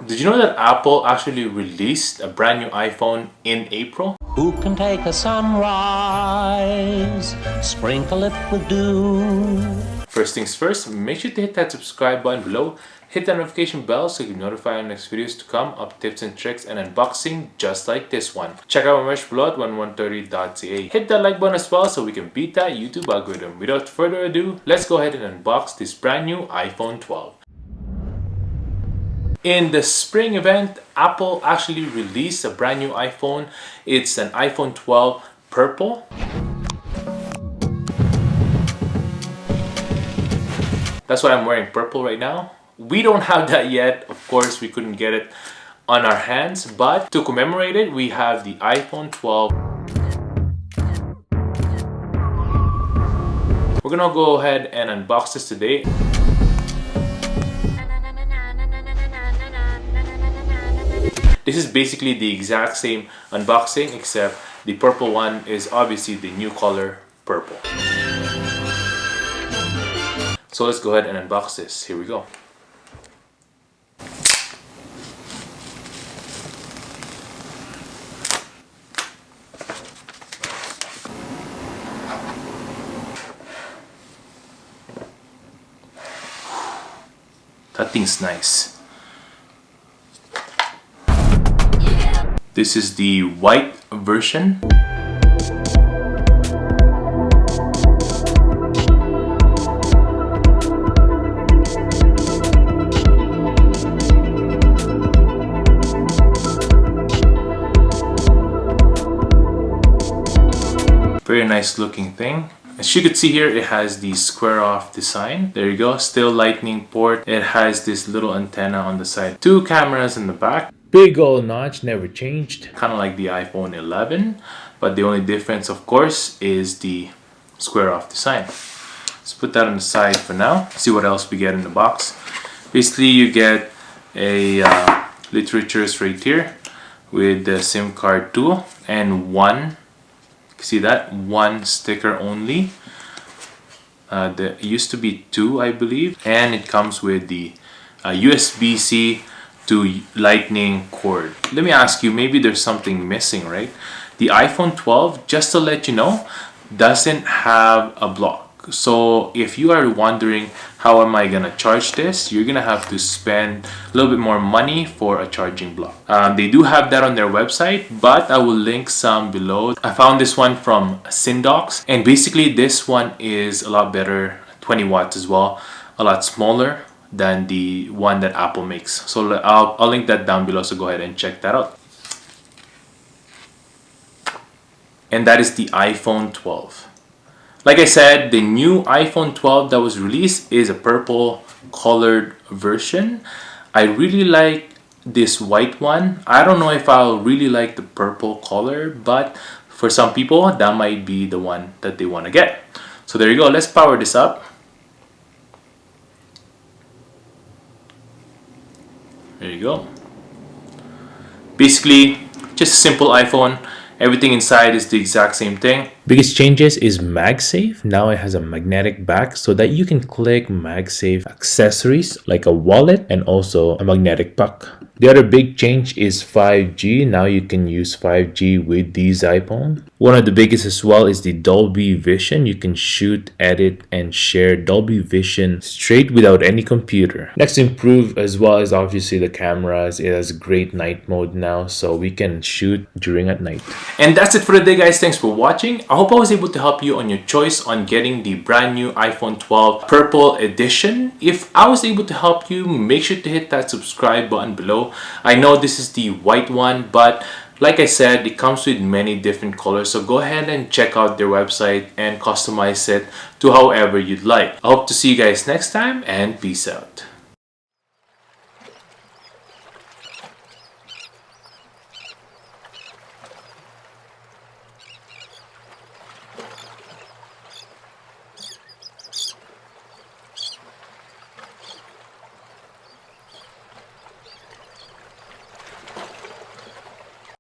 Did you know that Apple actually released a brand new iPhone in April? Who can take a sunrise, sprinkle it with dew? First things first, make sure to hit that subscribe button below, hit that notification bell so you can be notified on next videos to come of tips and tricks and unboxing just like this one. Check out my merch below at 1130.ca. Hit that like button as well so we can beat that YouTube algorithm. Without further ado, let's go ahead and unbox this brand new iPhone 12. In the spring event, Apple actually released a brand new iPhone. It's an iPhone 12 purple. That's why I'm wearing purple right now. We don't have that yet. Of course, we couldn't get it on our hands, but to commemorate it, we have the iPhone 12. We're gonna go ahead and unbox this today. This is basically the exact same unboxing, except the purple one is obviously the new color purple. So let's go ahead and unbox this. Here we go. That thing's nice. This is the white version. Very nice looking thing. As you can see here, it has the square off design. There you go, still lightning port. It has this little antenna on the side. 2 cameras in the back. Big old notch, never changed. Kind of like the iPhone 11, but the only difference, of course, is the square off design. Let's put that on the side for now. See what else we get in the box. Basically, you get a literature right here with the SIM card tool and one. See that? One sticker only. There used to be 2, I believe, and it comes with the USB-C to lightning cord. Let me ask you, maybe there's something missing, right? The iPhone 12, just to let you know, doesn't have a block. So if you are wondering how am I gonna charge this, you're gonna have to spend a little bit more money for a charging block. They do have that on their website, but I will link some below. I found this one from Syndox, and basically this one is a lot better, 20 watts as well, a lot smaller than the one that Apple makes. So I'll link that down below, so go ahead and check that out. And that is the iPhone 12. Like I said, the new iPhone 12 that was released is a purple colored version. I really like this white one. I don't know if I'll really like the purple color, but for some people, that might be the one that they want to get. So there you go. Let's power this up. There you go. Basically, just a simple iPhone. Everything inside is the exact same thing. Biggest changes is MagSafe. Now it has a magnetic back so that you can click MagSafe accessories like a wallet and also a magnetic puck. The other big change is 5G. Now you can use 5G with these iPhone. One of the biggest as well is the Dolby Vision. You can shoot, edit, and share Dolby Vision straight without any computer. Next improved as well is obviously the cameras. It has great night mode now, so we can shoot during at night. And that's it for the day, guys. Thanks for watching. I hope I was able to help you on your choice on getting the brand new iPhone 12 Purple Edition. If I was able to help you, make sure to hit that subscribe button below. I know this is the white one, but like I said, it comes with many different colors, so go ahead and check out their website and customize it to however you'd like. I hope to see you guys next time, and peace out.